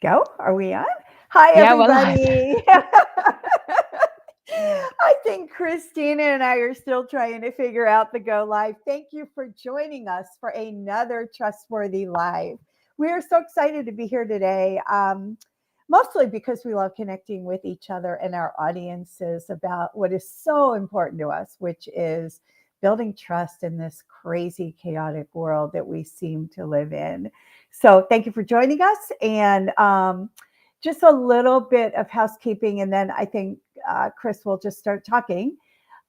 Go? Are we on? Hi, Yeah, we're live. everybody. I think Christina and I are still trying to figure out the go live. Thank you for joining us for another Trustworthy Live. We are so excited to be here today, mostly because we love connecting with each other and our audiences about what is so important to us, which is building trust in this crazy, chaotic world that we seem to live in. So, thank you for joining us. And just a little bit of housekeeping, and then I think Chris will just start talking.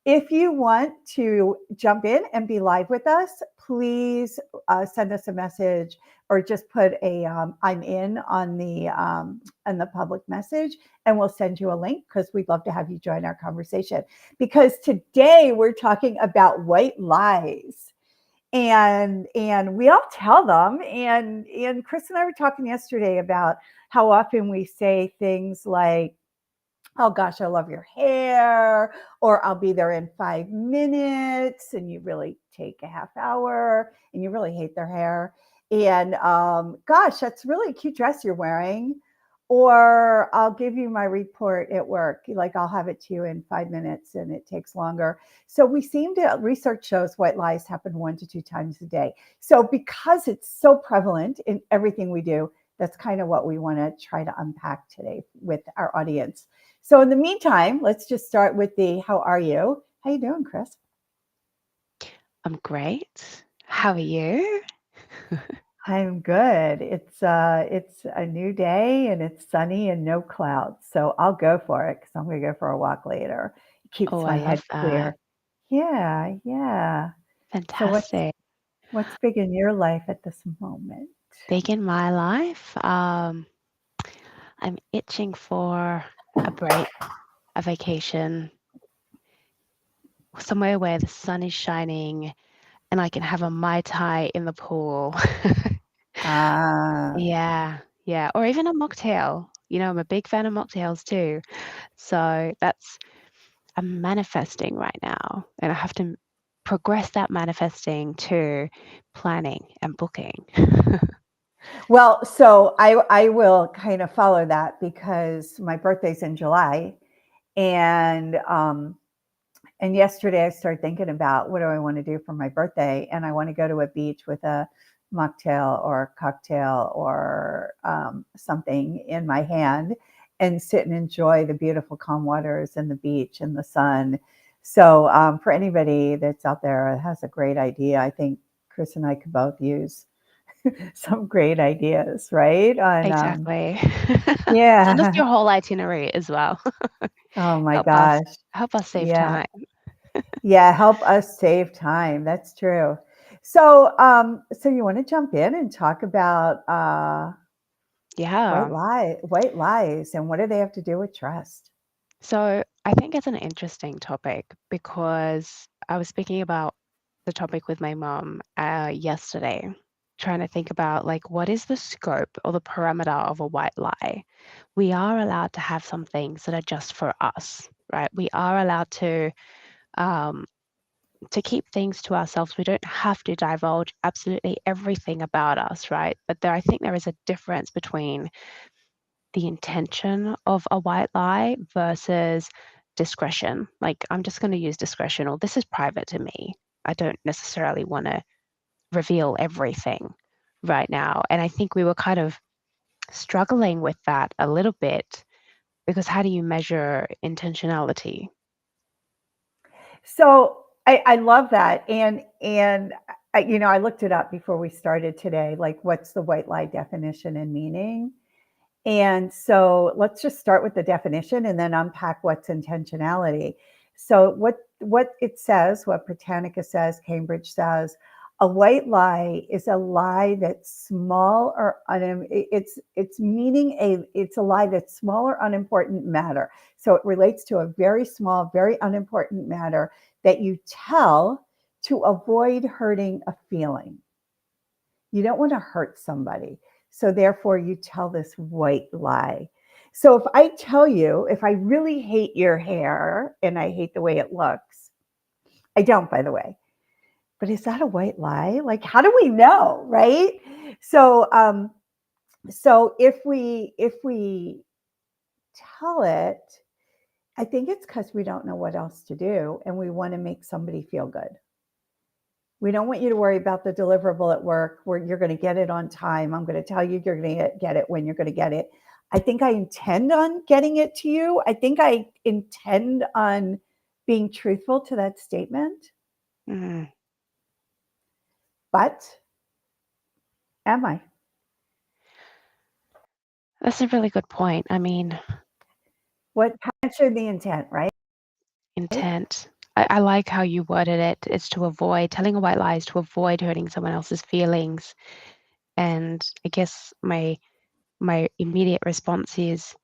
If you want to jump in and be live with us, please send us a message or just put a "I'm in" on the public message, and we'll send you a link because we'd love to have you join our conversation. Because today we're talking about white lies, and we all tell them. And Chris and I were talking yesterday about how often we say things like, oh gosh, I love your hair, or I'll be there in 5 minutes, and you really take a half hour and you really hate their hair. And gosh, that's really a cute dress you're wearing. Or I'll give you my report at work. Like I'll have it to you in 5 minutes and it takes longer. So we seem to, research shows white lies happen 1 to 2 times a day. So because it's so prevalent in everything we do, that's kind of what we want to try to unpack today with our audience. So in the meantime, let's just start with the how are you? How you doing, Chris? I'm great. How are you? I'm good. It's a new day and it's sunny and no clouds. So I'll go for it because I'm gonna go for a walk later. It Oh, keeps I my love head that. clear. Yeah, yeah. So Fantastic. what's big in your life at this moment? Big in my life. I'm itching for a break, a vacation, somewhere where the sun is shining and I can have a Mai Tai in the pool. Ah, Yeah, yeah. Or even a mocktail. I'm a big fan of mocktails too. So I'm manifesting right now, and I have to progress that manifesting to planning and booking. well, so I will kind of follow that because my birthday's in July, and and yesterday I started thinking about what do I want to do for my birthday, and I want to go to a beach with a mocktail or cocktail or something in my hand and sit and enjoy the beautiful calm waters and the beach and the sun. So for anybody that's out there that has a great idea, I think Chris and I could both use some great ideas, right? On Exactly. Send us yeah. your whole itinerary as well. Oh my Help us gosh. help us save Yeah. time. Yeah, help us save time. That's true. So, so you want to jump in and talk about Yeah. white lies, and what do they have to do with trust? So I think it's an interesting topic because I was speaking about the topic with my mom yesterday, trying to think about like what is the scope or the parameter of a white lie. We are allowed to have some things that are just for us, right? We are allowed um, to keep things to ourselves. We don't have to divulge absolutely everything about us, right? But I think there is a difference between the intention of a white lie versus discretion. Like, I'm just going to use discretion, or this is private to me. I don't necessarily want to reveal everything right now. And I think we were kind of struggling with that a little bit because how do you measure intentionality? So I love that, and I looked it up before we started today. Like, what's the white lie definition and meaning? And so let's just start with the definition and then unpack what's intentionality. So what it says, what Britannica says, Cambridge says, a white lie is a lie that's small or it's meaning it's a lie that's small or unimportant matter. So it relates to a very small, very unimportant matter that you tell to avoid hurting a feeling. You don't want to hurt somebody. So therefore, you tell this white lie. So if I tell you, if I really hate your hair and I hate the way it looks, I don't, by the way. But is that a white lie? Like, how do we know, right? So So if we tell it, I think it's because we don't know what else to do and we want to make somebody feel good. We don't want you to worry about the deliverable at work where you're going to get it on time. I'm going to tell you you're going to get it when you're going to get it. I think I intend on getting it to you. I think I intend on being truthful to that statement. Mm, But am I? that's a really good point. I mean, What capture the intent, right? intent. I like how you worded it. It's to avoid telling a white lie is to avoid hurting someone else's feelings. And I guess my immediate response is,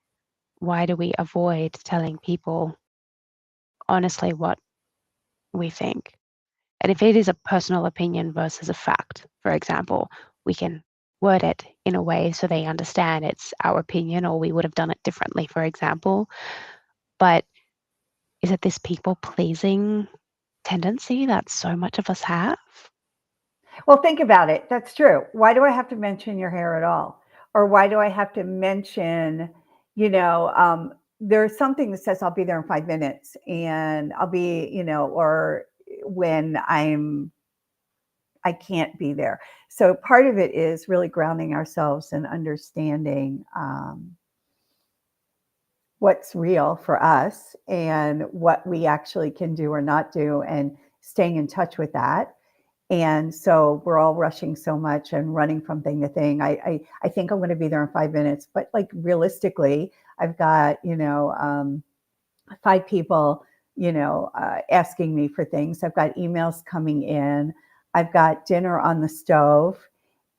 why do we avoid telling people honestly what we think? And if it is a personal opinion versus a fact, for example, we can word it in a way so they understand it's our opinion or we would have done it differently, for example. But is it this people pleasing tendency that so much of us have? Well, think about it. That's true. Why do I have to mention your hair at all? Or why do I have to mention, you know, there's something that says I'll be there in 5 minutes and I'll be, or when I can't be there. So part of it is really grounding ourselves and understanding what's real for us and what we actually can do or not do and staying in touch with that. And so we're all rushing so much and running from thing to thing. I think I'm going to be there in 5 minutes, but like realistically, I've got, 5 people, asking me for things. I've got emails coming in. I've got dinner on the stove.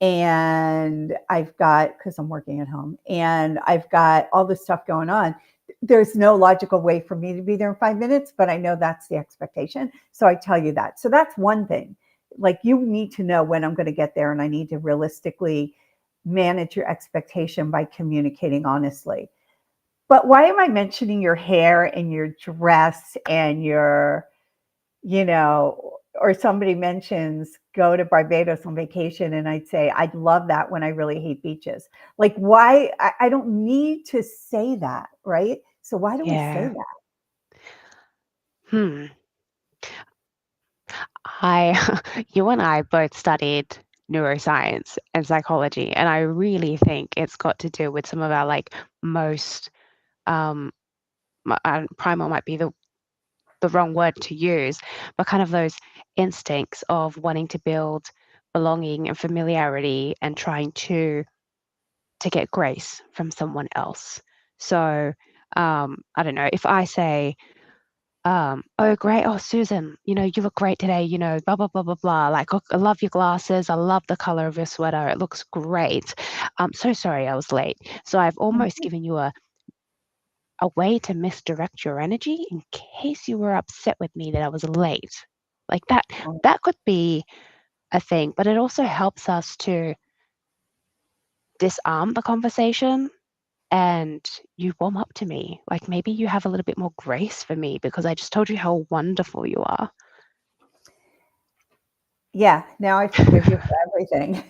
And I've got, because I'm working at home, and I've got all this stuff going on. There's no logical way for me to be there in 5 minutes, but I know that's the expectation. So I tell you that. So that's one thing. Like you need to know when I'm going to get there, and I need to realistically manage your expectation by communicating honestly. But why am I mentioning your hair and your dress and your, or somebody mentions go to Barbados on vacation and I'd say, I'd love that when I really hate beaches. Like, why? I don't need to say that, right? So why do we say Yeah. that? Hmm. You and I both studied neuroscience and psychology, and I really think it's got to do with some of our like most um primal might be the wrong word to use, but kind of those instincts of wanting to build belonging and familiarity and trying to get grace from someone else. So I don't know if I say, oh great, oh Susan, you look great today, blah blah blah blah blah. Like, "Oh, I love your glasses, I love the color of your sweater, it looks great. I'm so sorry I was late." So I've almost given you a way to misdirect your energy in case you were upset with me that I was late. Like that could be a thing, but it also helps us to disarm the conversation and you warm up to me. Like maybe you have a little bit more grace for me because I just told you how wonderful you are. Yeah, now I forgive you for everything.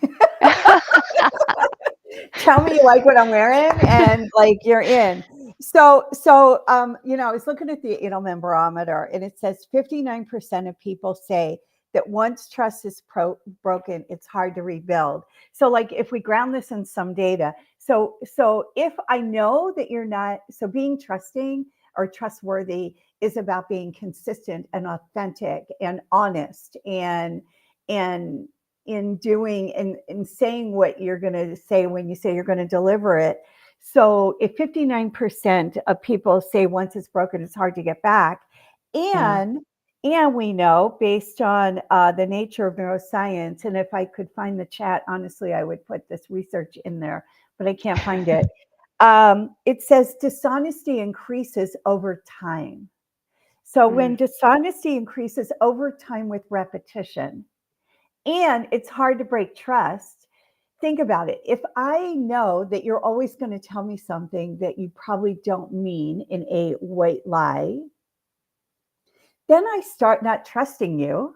Tell me you like what I'm wearing and like you're in. I was looking at the Edelman Barometer and it says 59% of people say that once trust is broken, it's hard to rebuild. So like if we ground this in some data, so if I know that you're not, so being trusting or trustworthy is about being consistent and authentic and honest and in doing and in saying what you're going to say when you say you're going to deliver it. So if 59% of people say once it's broken, it's hard to get back. Yeah. And and we know based on the nature of neuroscience, and if I could find the chat, honestly, I would put this research in there, but I can't find it. It says dishonesty increases over time. So when Mm, dishonesty increases over time with repetition, and it's hard to break trust. Think about it. If I know that you're always going to tell me something that you probably don't mean in a white lie, then I start not trusting you.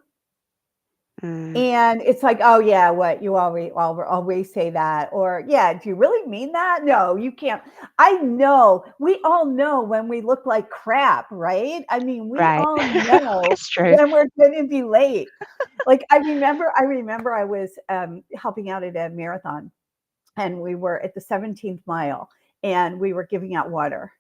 And it's like, oh yeah, what you always say that, or yeah, do you really mean that? No, you can't. I know, we all know when we look like crap, right? I mean, we Right. all know It's true. when we're going to be late. Like I remember I was helping out at a marathon, and we were at the 17th mile, and we were giving out water.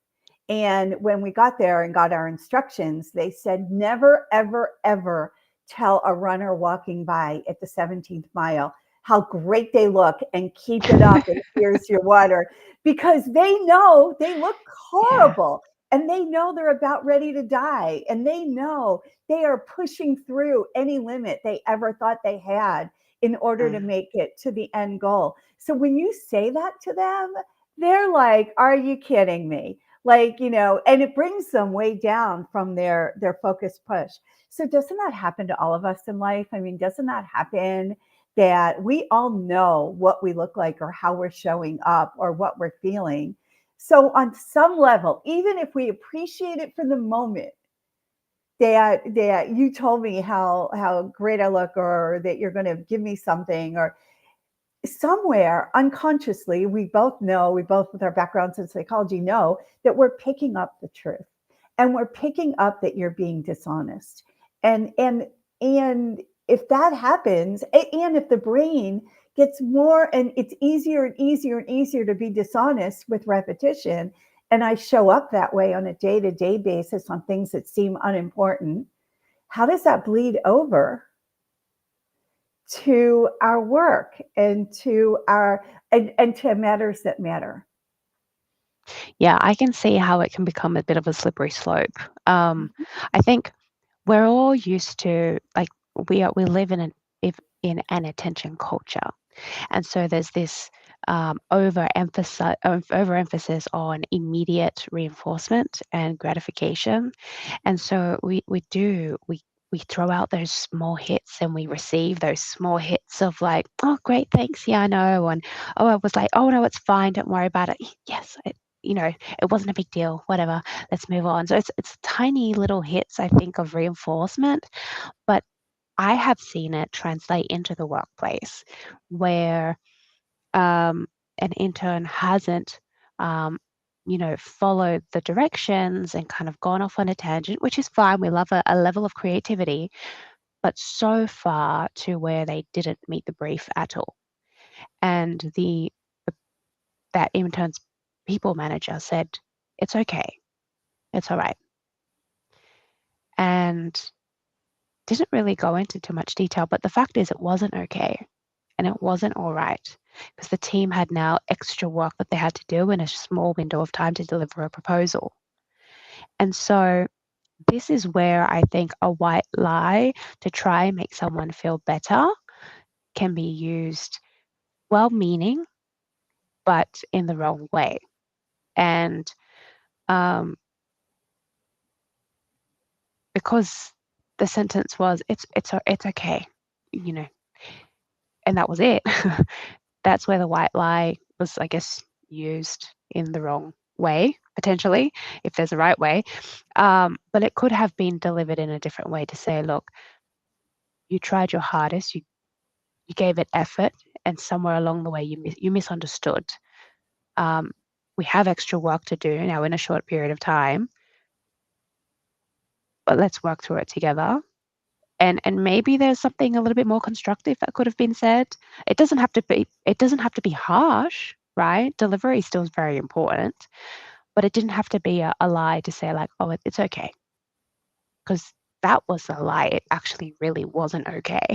And when we got there and got our instructions, they said, never, ever, ever tell a runner walking by at the 17th mile how great they look and keep it up and here's your water, because they know they look Yeah. horrible, and they know they're about ready to die, and they know they are pushing through any limit they ever thought they had in order to Mm. make it to the end goal. So when you say that to them, they're like, are you kidding me? Like, and it brings them way down from their focus push. So doesn't that happen to all of us in life? I mean, doesn't that happen that we all know what we look like or how we're showing up or what we're feeling? So on some level, even if we appreciate it for the moment, that you told me how great I look, or that you're going to give me something, or somewhere unconsciously, we both with our backgrounds in psychology know that we're picking up the truth, and we're picking up that you're being dishonest. And and and if that happens, and if the brain gets more, and it's easier and easier and easier to be dishonest with repetition, and I show up that way on a day-to-day basis on things that seem unimportant, how does that bleed over to our work and to our and to matters that matter? Yeah, I can see how it can become a bit of a slippery slope. Um, Mhm. I think we're all used to, like, we live in an attention culture, and so there's this overemphasis on immediate reinforcement and gratification, and so we throw out those small hits, and we receive those small hits of like, oh great, thanks, yeah I know, and oh I was like, oh no, it's fine, don't worry about it. Yes, it wasn't a big deal, whatever, let's move on. So it's tiny little hits, I think, of reinforcement, but I have seen it translate into the workplace where an intern hasn't, um, followed the directions and kind of gone off on a tangent, which is fine. We love a level of creativity, but so far to where they didn't meet the brief at all. And that intern's people manager said, "It's okay, it's all right," and didn't really go into too much detail. But the fact is, it wasn't okay. And it wasn't all right because the team had now extra work that they had to do in a small window of time to deliver a proposal. And so this is where I think a white lie to try and make someone feel better can be used, well meaning, but in the wrong way. And um, because the sentence was, it's okay, you know, and that was it. That's where the white lie was, I guess, used in the wrong way, potentially, if there's a right way. But it could have been delivered in a different way to say, look, you tried your hardest, you gave it effort, and somewhere along the way you misunderstood. Um, we have extra work to do now in a short period of time, but let's work through it together. And maybe there's something a little bit more constructive that could have been said. It doesn't have to be harsh, right? Delivery still is very important, but it didn't have to be a lie to say like, oh, it's okay, because that was a lie. It actually really wasn't okay.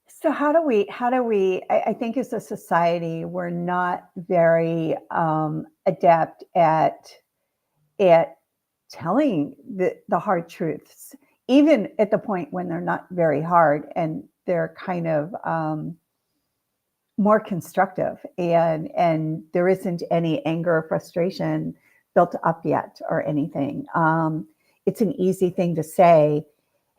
So I think as a society, we're not very adept at telling the hard truths, even at the point when they're not very hard, and they're kind of more constructive, and there isn't any anger or frustration built up yet or anything. It's an easy thing to say,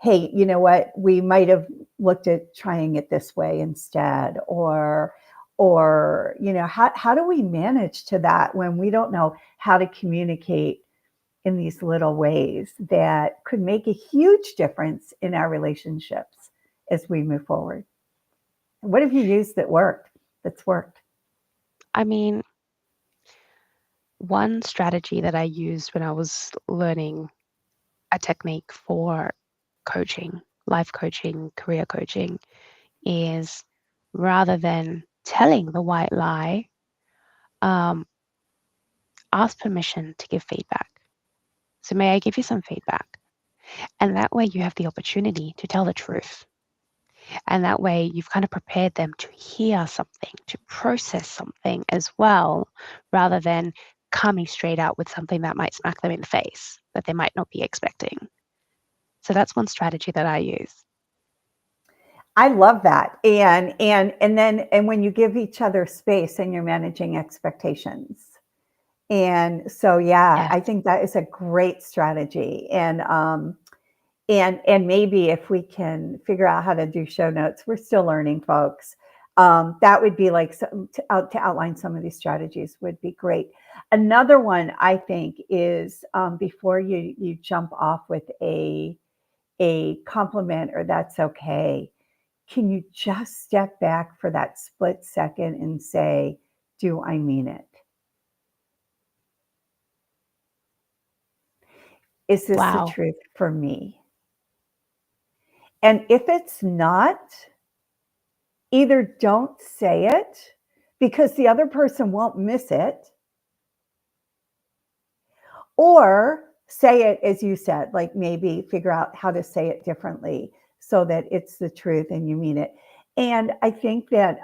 hey, you know what, we might have looked at trying it this way instead, or how do we manage to that when we don't know how to communicate in these little ways that could make a huge difference in our relationships as we move forward. What have you used that's worked? I mean, one strategy that I used when I was learning a technique for coaching, life coaching, career coaching, is rather than telling the white lie, um, ask permission to give feedback. So, may I give you some feedback? And that way, you have the opportunity to tell the truth. And that way, you've kind of prepared them to hear something, to process something as well, rather than coming straight out with something that might smack them in the face that they might not be expecting. So, that's one strategy that I use. I love that. And when you give each other space and you're managing expectations. And so yeah, Yes. I think that is a great strategy. And maybe if we can figure out how to do show notes, we're still learning, folks. That would be like to outline some of these strategies would be great. Another one I think is before you jump off with a compliment or that's okay, can you just step back for that split second and say, do I mean it? Is this the Wow. truth for me? And if it's not, either don't say it because the other person won't miss it, or say it as you said, like maybe figure out how to say it differently so that it's the truth and you mean it. And I think that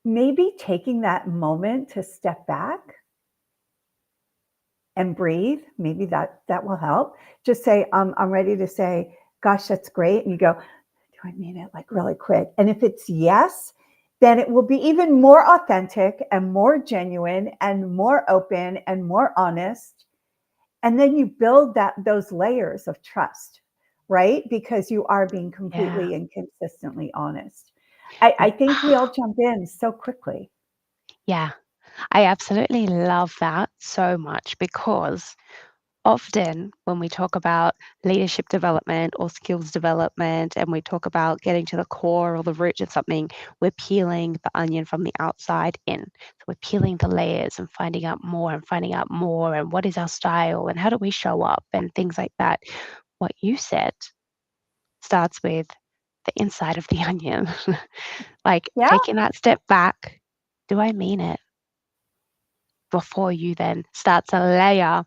maybe taking that moment to step back and breathe, maybe that will help. Just say, I'm ready to say, gosh, that's great. And you go, do I mean it, like really quick? And if it's yes, then it will be even more authentic and more genuine and more open and more honest. And then you build those layers of trust, right? Because you are being Yeah. completely and consistently honest. I think we all jump in so quickly. Yeah. I absolutely love that so much because often when we talk about leadership development or skills development and we talk about getting to the core or the root of something, we're peeling the onion from the outside in. So we're peeling the layers and finding out more and finding out more and what is our style and how do we show up and things like that. What you said starts with the inside of the onion, like Yeah, taking that step back. Do I mean it? Before you then start to layer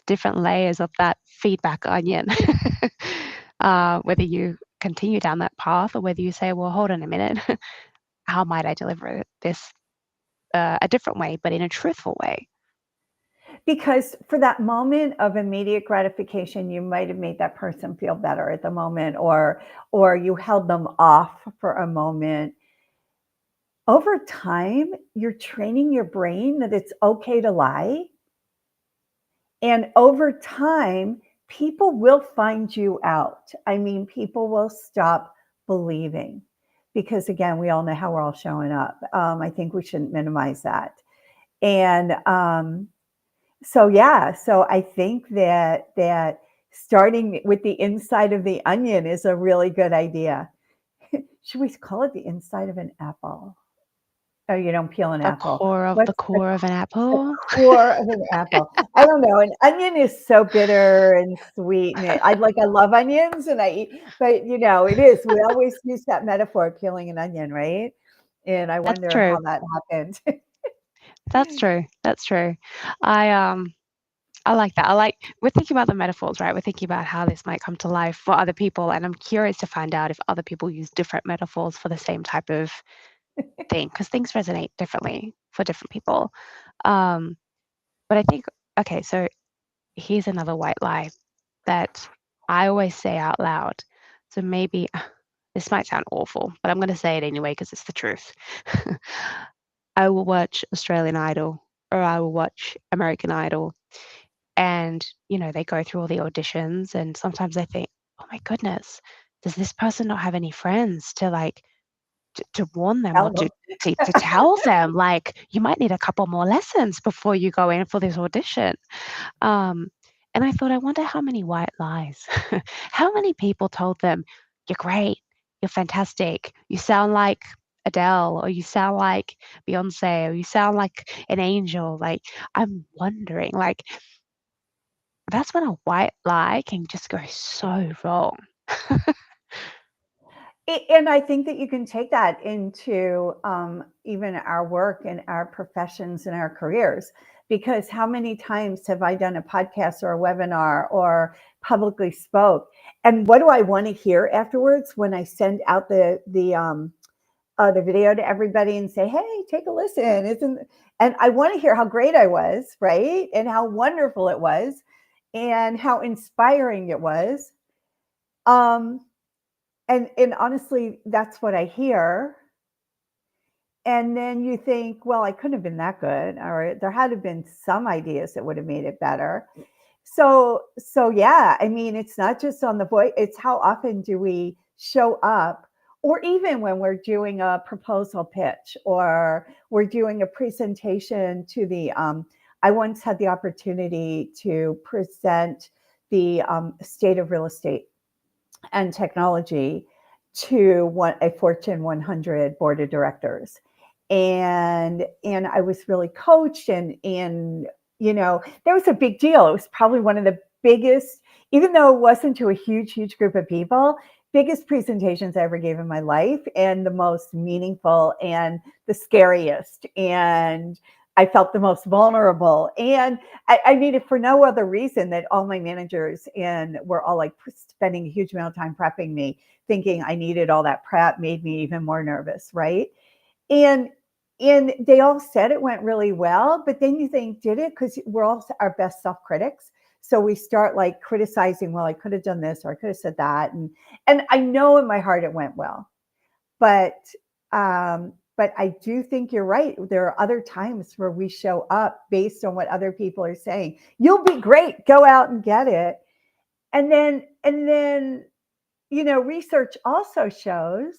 different layers of that feedback onion. Whether you continue down that path or whether you say, well, hold on a minute, how might I deliver this a different way, but in a truthful way? because for that moment of immediate gratification, you might have made that person feel better at the moment, or you held them off for a moment. Over time, you're training your brain that it's okay to lie. And over time, people will find you out. I mean, people will stop believing because, again, we all know how we're all showing up. I think we shouldn't minimize that. And so, yeah, so I think that starting with the inside of the onion is a really good idea. Should we call it the inside of an apple? Oh, you don't peel an The apple. core of the What's core of an the apple. core of an apple? I don't know. An onion is so bitter and sweet, and I love onions, and I eat, but it is. We always use that metaphor of peeling an onion, right? And I That's wonder true. how that happened. That's true. That's true. I I like that. We're thinking about the metaphors, right? We're thinking about how this might come to life for other people. And I'm curious to find out if other people use different metaphors for the same type of thing, because things resonate differently for different people. Um, but I think, okay, so here's another white lie that I always say out loud. So maybe this might sound awful, but I'm going to say it anyway because it's the truth. I will watch Australian Idol or I will watch American Idol and, they go through all the auditions and sometimes I think, "Oh my goodness, does this person not have any friends to, like, to warn them, Tell or to 'em. to tell them, like, you might need a couple more lessons before you go in for this audition. Um, and I thought, I wonder how many white lies, how many people told them, "You're great, you're fantastic, you sound like Adele, or you sound like Beyonce, or you sound like an angel." Like, I'm wondering, like, that's when a white lie can just go so wrong. And I think that you can take that into even our work and our professions and our careers. Because how many times have I done a podcast or a webinar or publicly spoke? And what do I want to hear afterwards when I send out the video to everybody and say, "Hey, take a listen"? Isn't And I want to hear how great I was, right? And how wonderful it was, and how inspiring it was. Um, and honestly, that's what I hear. And then you think, well, I couldn't have been that good, or there had to have been some ideas that would have made it better. So yeah, I mean, it's not just on the voice, it's how often do we show up, or even when we're doing a proposal pitch, or we're doing a presentation to the I once had the opportunity to present the state of real estate and technology to a Fortune 100 board of directors. And I was really coached, and that was a big deal. It was probably one of the biggest, even though it wasn't to a huge group of people, biggest presentations I ever gave in my life, and the most meaningful, and the scariest, and I felt the most vulnerable. And I need it for no other reason that all my managers and were all like spending a huge amount of time prepping me, thinking I needed all that prep, made me even more nervous, right? And and they all said it went really well, but then you think, did it? Because we're all our best self critics. So we start like criticizing, well, I could have done this or I could have said that. And I know in my heart it went well. But but I do think you're right. There are other times where we show up based on what other people are saying. You'll be great. Go out and get it. And then research also shows,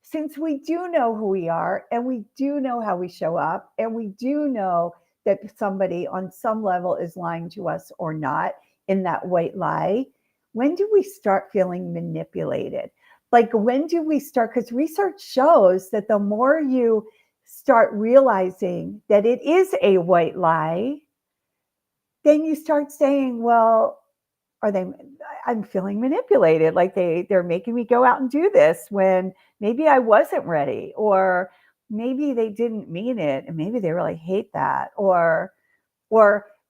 since we do know who we are, and we do know how we show up, and we do know that somebody on some level is lying to us or not in that white lie, when do we start feeling manipulated? Like, when do we start? Because research shows that the more you start realizing that it is a white lie, then you start saying, well, are they I'm feeling manipulated, like they're making me go out and do this when maybe I wasn't ready, or maybe they didn't mean it, and maybe they really hate that, or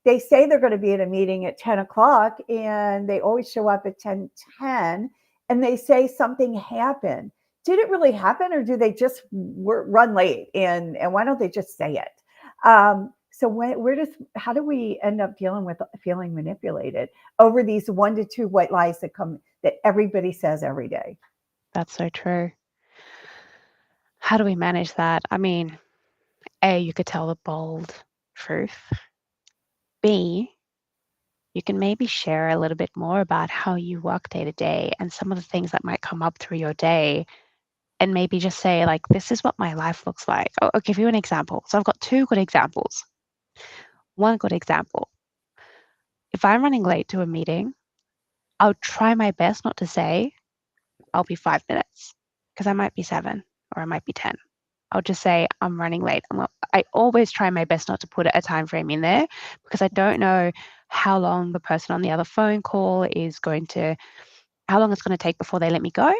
they say they're going to be at a meeting at 10 o'clock and they always show up at 10:10, and they say something happened. Did it really happen, or do they just run late, and why don't they just say it? So how do we end up dealing with feeling manipulated over these 1 to 2 white lies that everybody says every day? That's so true. How do we manage that? I mean, A, you could tell the bold truth. B, you can maybe share a little bit more about how you work day to day and some of the things that might come up through your day, and maybe just say, like, this is what my life looks like. I'll give you an example. So I've got two good examples. One good example: if I'm running late to a meeting, I'll try my best not to say, I'll be 5 minutes, because I might be 7 or I might be 10. I'll just say, I'm running late. I always try my best not to put a time frame in there, because I don't know how long the person on the other phone call is how long it's going to take before they let me go.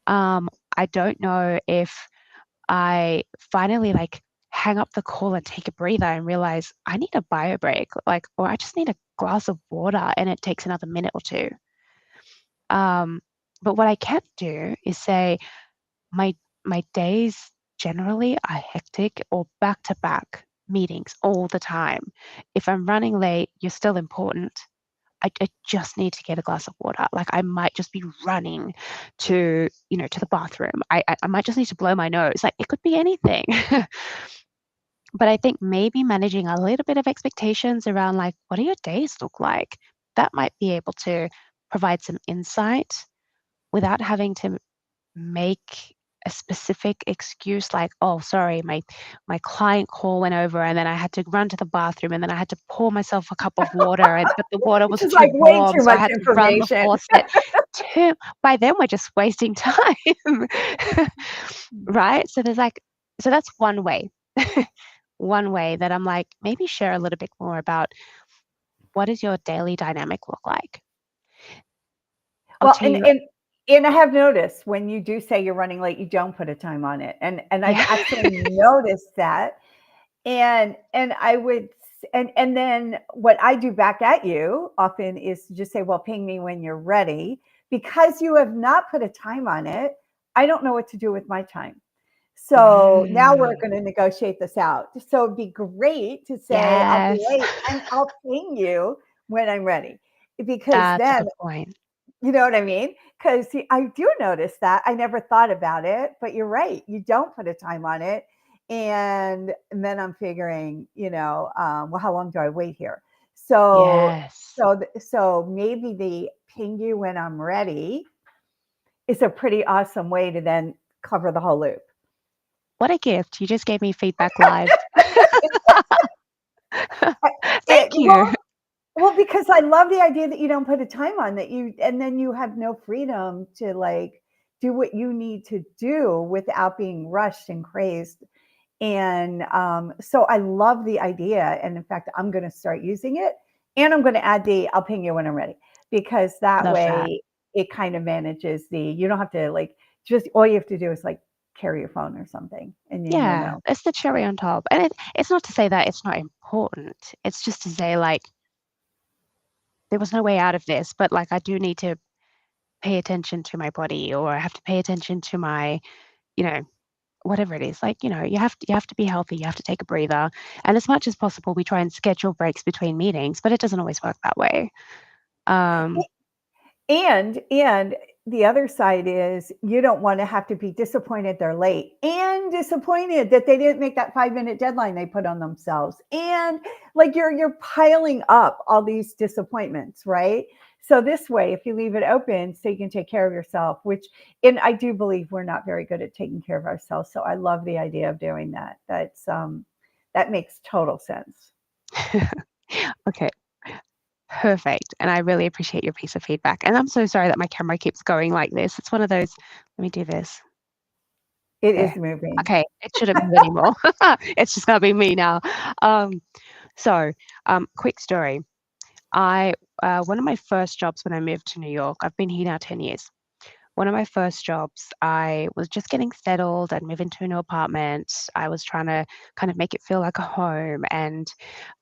I don't know if I finally like hang up the call and take a breather and realize I need a bio break, like, or I just need a glass of water and it takes another minute or two. But what I can do is say, my days generally are hectic or back to back meetings all the time. If I'm running late, you're still important. I just need to get a glass of water. Like, I might just be running to the bathroom. I might just need to blow my nose. Like, it could be anything. But I think maybe managing a little bit of expectations around, like, what do your days look like? That might be able to provide some insight without having to make a specific excuse like, oh, sorry, my client call went over and then I had to run to the bathroom and then I had to pour myself a cup of water but the water Which was is too like way warm, too so I much had to run the information. faucet. By then we're just wasting time. Right? So that's one way. One way that I'm like, maybe share a little bit more about what does your daily dynamic look like? I'll Well, tell you, and I have noticed when you do say you're running late, you don't put a time on it. And I've yeah. actually noticed that. And I would and then what I do back at you often is to just say, well, ping me when you're ready. Because you have not put a time on it, I don't know what to do with my time. So now we're Mm, going to negotiate this out. So it'd be great to say, I'll be yes, late and I'll ping you when I'm ready. Because that's a then, good point. you know what I mean? Because I do notice that. I never thought about it, but you're right. You don't put a time on it. And then I'm figuring, well, how long do I wait here? So, Yes. so maybe the ping you when I'm ready is a pretty awesome way to then cover the whole loop. What a gift. You just gave me feedback live. It, Thank you. well, Well, because I love the idea that you don't put a time on that and then you have no freedom to like do what you need to do without being rushed and crazed. And so I love the idea. And in fact, I'm going to start using it. And I'm going to add I'll ping you when I'm ready, because I that love that. way it kind of manages you don't have to like, just all you have to do is like carry your phone or something and then you'll Yeah, know. it's the cherry on top. And it's not to say that it's not important. It's just to say, like, there was no way out of this, but like, I do need to pay attention to my body or I have to pay attention to my, you know, whatever it is. Like, you have to be healthy, you have to take a breather. And as much as possible, we try and schedule breaks between meetings, but it doesn't always work that way. Um, And the other side is you don't want to have to be disappointed they're late and disappointed that they didn't make that 5 minute deadline they put on themselves. And like you're piling up all these disappointments, right? So this way, if you leave it open so you can take care of yourself, which and I do believe we're not very good at taking care of ourselves. So I love the idea of doing that. That makes total sense. okay, perfect. And I really appreciate your piece of feedback. And I'm so sorry that my camera keeps going like this. It's one of those, let me do this. It is There. moving. Okay, it shouldn't move anymore. It's just gonna be me now. Um, quick story. I one of my first jobs when I moved to New York, I've been here now 10 years. One of my first jobs, I was just getting settled. I'd moved into a new apartment. I was trying to kind of make it feel like a home. And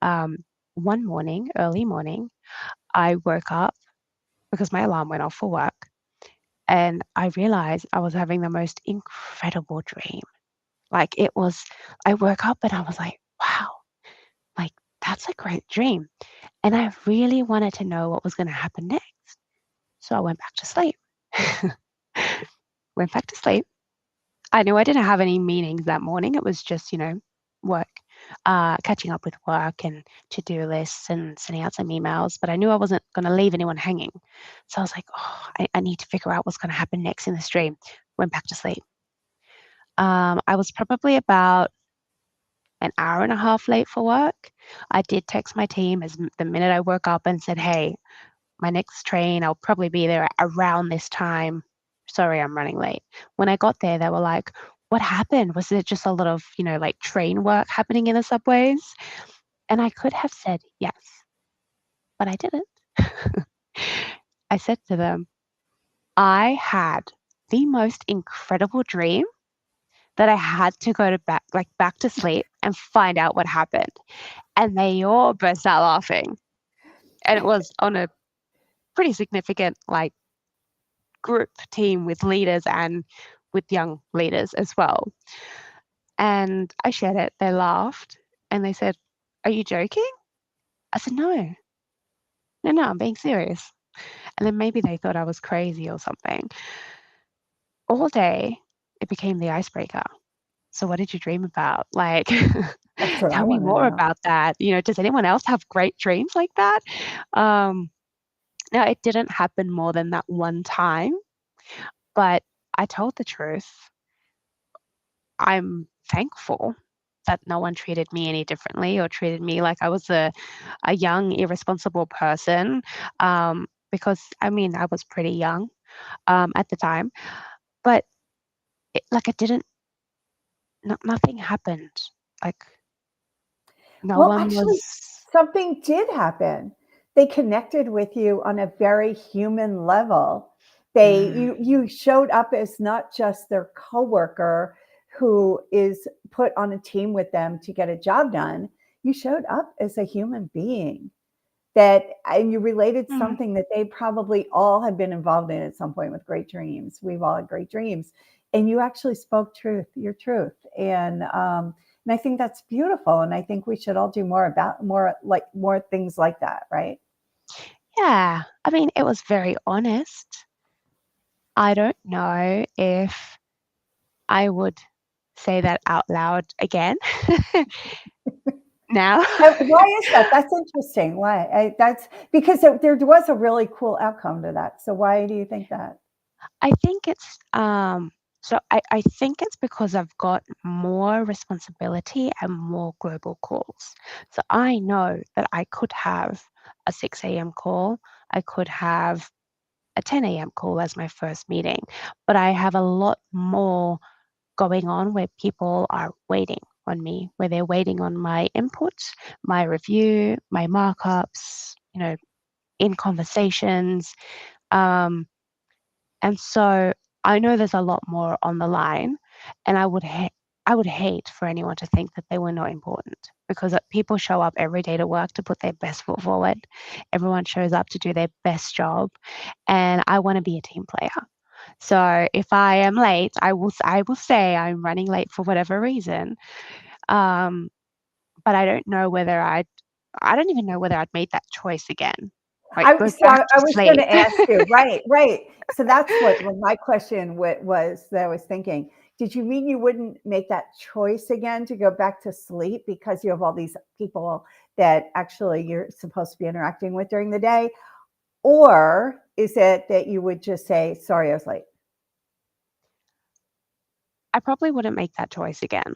um, one morning, early morning, I woke up because my alarm went off for work. And I realized I was having the most incredible dream. Like I woke up and I was like, wow, like that's a great dream. And I really wanted to know what was going to happen next. So I went back to sleep. Went back to sleep. I knew I didn't have any meetings that morning. It was just, work, catching up with work and to-do lists and sending out some emails. But I knew I wasn't going to leave anyone hanging. So I was like, oh, I need to figure out what's going to happen next in this dream. Went back to sleep. I was probably about an hour and a half late for work. I did text my team the minute I woke up and said, hey, my next train, I'll probably be there around this time. Sorry, I'm running late. When I got there, they were like, what happened? Was it just a lot of, like train work happening in the subways? And I could have said yes, but I didn't. I said to them, I had the most incredible dream that I had to go to back to sleep and find out what happened. And they all burst out laughing. And it was on a pretty significant group team with leaders and with young leaders as well. And I shared it. They laughed and they said, are you joking? I said, no, no, no, I'm being serious. And then maybe they thought I was crazy or something. All day, it became the icebreaker. So, what did you dream about? Like, That's what I tell me want to more know. about that. Does anyone else have great dreams like that? Um, Now, it didn't happen more than that one time, but I told the truth. I'm thankful that no one treated me any differently or treated me like I was a young, irresponsible person. Because I mean, I was pretty young at the time, but like it didn't, nothing happened. Like no Well, one actually, was. something did happen. They connected with you on a very human level. Mm, You showed up as not just their coworker who is put on a team with them to get a job done. You showed up as a human being and you related mm, something that they probably all had been involved in at some point with great dreams. We've all had great dreams. And you actually spoke your truth. And I think that's beautiful. And I think we should all do more things like that, right? yeah, I mean, it was very honest. I don't know if I would say that out loud again now. Why is that? That's interesting. Why? That's because there was a really cool outcome to that. So why do you think that? I think it's I think it's because I've got more responsibility and more global calls. So I know that I could have a 6 a.m. call, I could have a 10 a.m. call as my first meeting, but I have a lot more going on where people are waiting on me, where they're waiting on my input, my review, my markups, in conversations. Um, and so I know there's a lot more on the line, and I would hate for anyone to think that they were not important, because people show up every day to work to put their best foot forward. Everyone shows up to do their best job, and I want to be a team player. So if I am late, I will say I'm running late for whatever reason. Um, but I don't even know whether I'd make that choice again. Like I go so back I to was going sleep. to ask you, right, right. So that's what my question was that I was thinking. Did you mean you wouldn't make that choice again to go back to sleep because you have all these people that actually you're supposed to be interacting with during the day? Or is it that you would just say, sorry, I was late? I probably wouldn't make that choice again.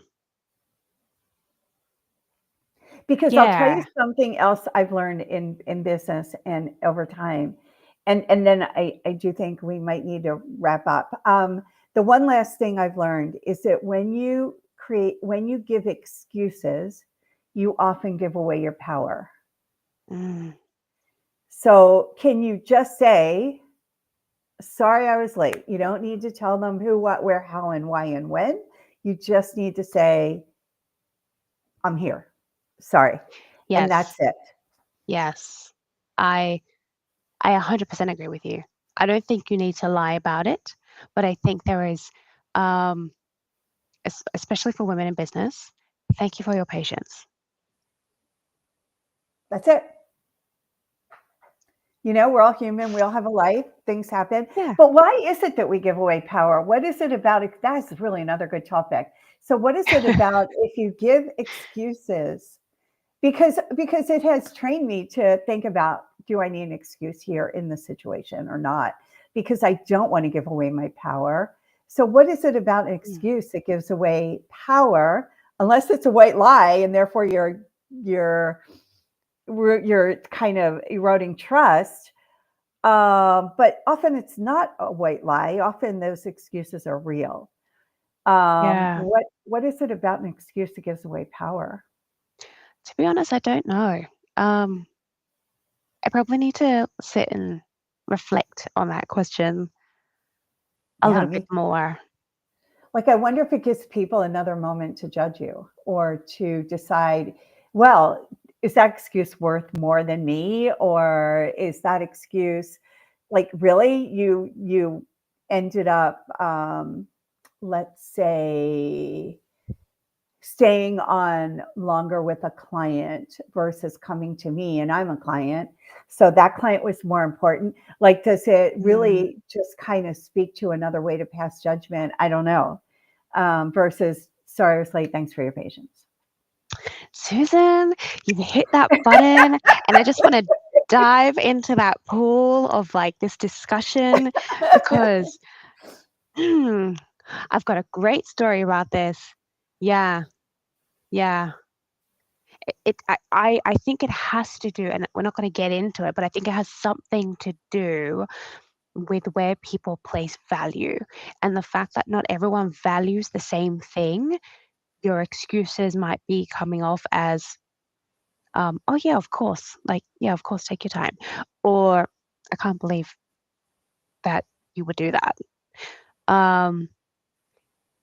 Because I'll tell you Yeah. something else I've learned in business and over time, and then I do think we might need to wrap up. The one last thing I've learned is that when you give excuses, you often give away your power. Mm, So can you just say, sorry, I was late? You don't need to tell them who, what, where, how, and why, and when. You just need to say, I'm here. Sorry. And that's yes. it. Yes. I I 100% agree with you. I don't think you need to lie about it, but I think there is, um, especially for women in business, thank you for your patience. That's it. We're all human. We all have a life. Things happen. Yeah. But why is it that we give away power? What is it about it? That's really another good topic. So what is it about if you give excuses? Because it has trained me to think about, do I need an excuse here in this situation or not? Because I don't want to give away my power. So what is it about an Mm, excuse that gives away power, unless it's a white lie and therefore you're you're kind of eroding trust. But often it's not a white lie. Often those excuses are real. yeah. What is it about an excuse that gives away power? To be honest, I don't know. Um, I probably need to sit and reflect on that question a Yeah, little bit me. more. Like, I wonder if it gives people another moment to judge you or to decide, well, is that excuse worth more than me? Or is that excuse like really you ended up let's say staying on longer with a client versus coming to me and I'm a client. So that client was more important. Like, does it Mm. really just kind of speak to another way to pass judgment? I don't know. Versus, sorry, I was late. Thanks for your patience. Susan, you've hit that button, and I just want to dive into that pool of like this discussion because I've got a great story about this. Yeah. Yeah. I think it has to do, and we're not going to get into it, but I think it has something to do with where people place value and the fact that not everyone values the same thing. Your excuses might be coming off as, oh yeah, of course, like, yeah, of course, take your time, or I can't believe that you would do that. Um,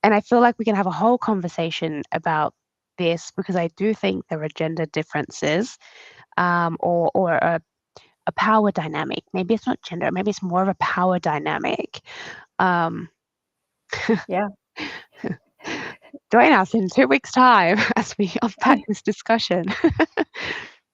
and I feel like we can have a whole conversation about this because I do think there are gender differences, or a power dynamic. Maybe it's not gender, maybe it's more of a power dynamic. Um, Yeah. Join us in 2 weeks' time as we unpack this discussion.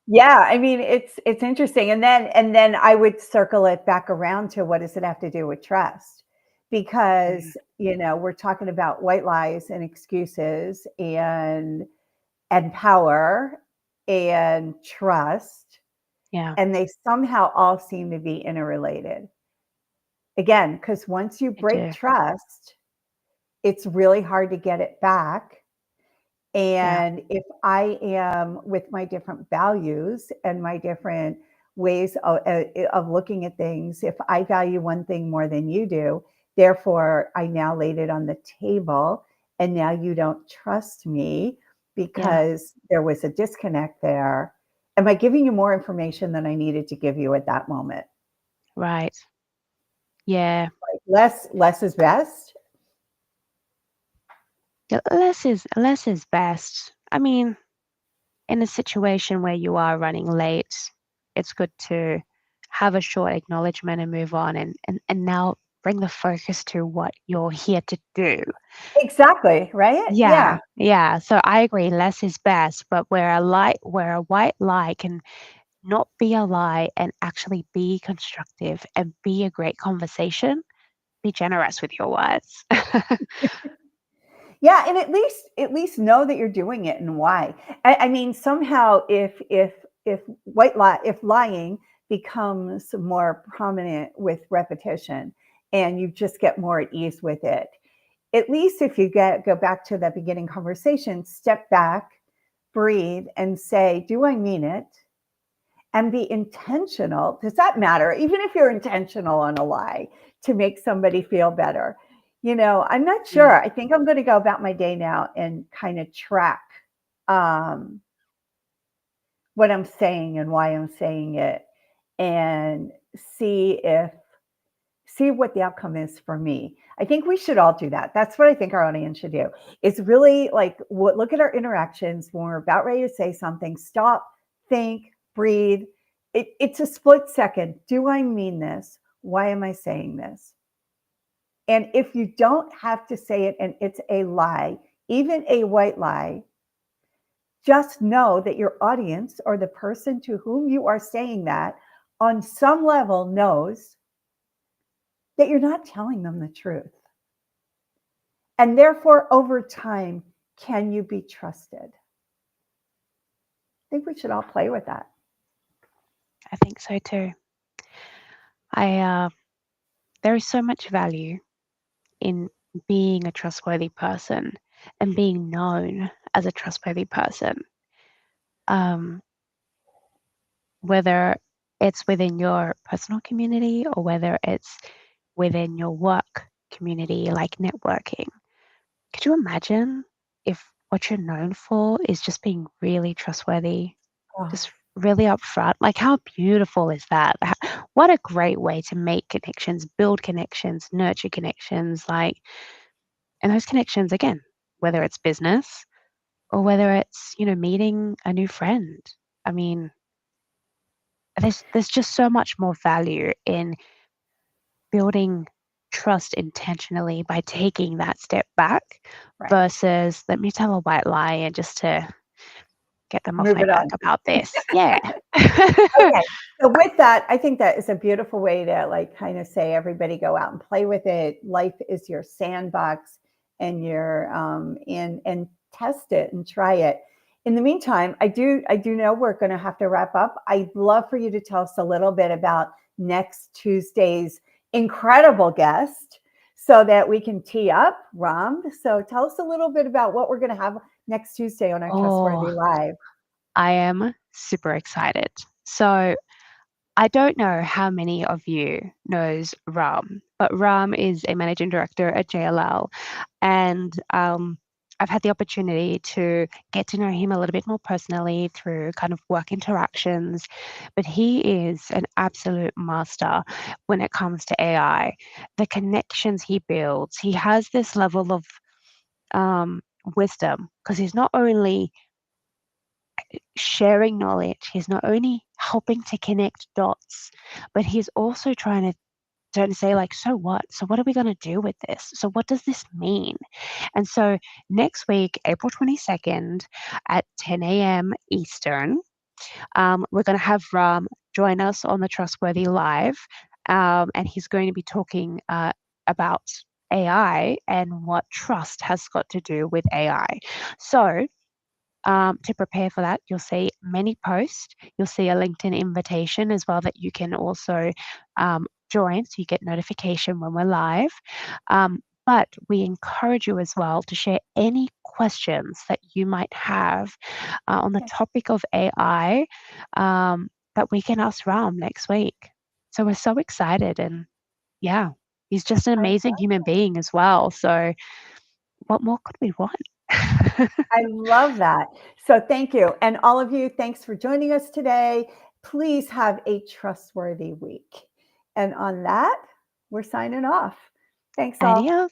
Yeah, I mean, it's interesting. And then I would circle it back around to what does it have to do with trust? Mm, Because, we're talking about white lies and excuses and power and trust, yeah, and they somehow all seem to be interrelated. Again, because once you I break do. trust, it's really hard to get it back. Yeah, And if I am with my different values and my different ways of looking at things, if I value one thing more than you do, therefore I now laid it on the table and now you don't trust me yeah, because there was a disconnect there. Am I giving you more information than I needed to give you at that moment? right. Yeah. Like less is best. Yeah, less is best. I mean, in a situation where you are running late, it's good to have a short acknowledgement and move on, and now bring the focus to what you're here to do. Exactly, right? Yeah, Yeah. yeah. So I agree, less is best, but where a white lie can not be a lie and actually be constructive and be a great conversation, be generous with your words. Yeah, and at least know that you're doing it and why. I mean, somehow if lying becomes more prominent with repetition, and you just get more at ease with it, at least if you go back to that beginning conversation, step back, breathe, and say, "Do I mean it?" And be intentional. Does that matter? Even if you're intentional on a lie to make somebody feel better. I'm not Mm, sure. I think I'm going to go about my day now and kind of track um, what I'm saying and why I'm saying it, and see what the outcome is for me. I think we should all do that. That's what I think our audience should do. It's really like look at our interactions when we're about ready to say something, stop, think, breathe. It's a split second. Do I mean this? Why am I saying this? And if you don't have to say it and it's a lie, even a white lie, just know that your audience or the person to whom you are saying that on some level knows that you're not telling them the truth. And therefore, over time, can you be trusted? I think we should all play with that. I think so too. I There is so much value in being a trustworthy person and being known as a trustworthy person. Um, Whether it's within your personal community or whether it's within your work community, like networking. Could you imagine if what you're known for is just being really trustworthy, Oh, just really upfront? Like, how beautiful is that? What a great way to make connections, build connections, nurture connections. Like, and those connections, again, whether it's business or whether it's, meeting a new friend. I mean, there's just so much more value in building trust intentionally by taking that step back right. versus let me tell a white lie and just to get them off Move my it back on. about this. Yeah. Okay. So with that, I think that is a beautiful way to like kind of say everybody go out and play with it. Life is your sandbox, and and test it and try it. In the meantime, I do know we're going to have to wrap up. I'd love for you to tell us a little bit about next Tuesday's incredible guest. so that we can tee up, Ram. So tell us a little bit about what we're going to have next Tuesday on our Trustworthy Oh, Live. I am super excited. So I don't know how many of you knows Ram, but Ram is a managing director at JLL, and I've had the opportunity to get to know him a little bit more personally through kind of work interactions. But he is an absolute master when it comes to AI. The connections he builds, he has this level of wisdom because he's not only sharing knowledge, he's not only helping to connect dots, but he's also trying to say like, so what? So what are we going to do with this? So what does this mean? And so next week, April 22nd at 10 a.m. Eastern, we're going to have Ram join us on the Trustworthy Live, and he's going to be talking about AI and what trust has got to do with AI. So to prepare for that, you'll see many posts. You'll see a LinkedIn invitation as well that you can also join, so you get notification when we're live. But we encourage you as well to share any questions that you might have on the Okay. topic of AI that we can ask Ram next week. So we're so excited, and yeah, he's just an I amazing love human being as well. So what more could we want? I love that. So thank you. And all of you, thanks for joining us today. Please have a trustworthy week. And on that, we're signing off. Thanks all. Adios.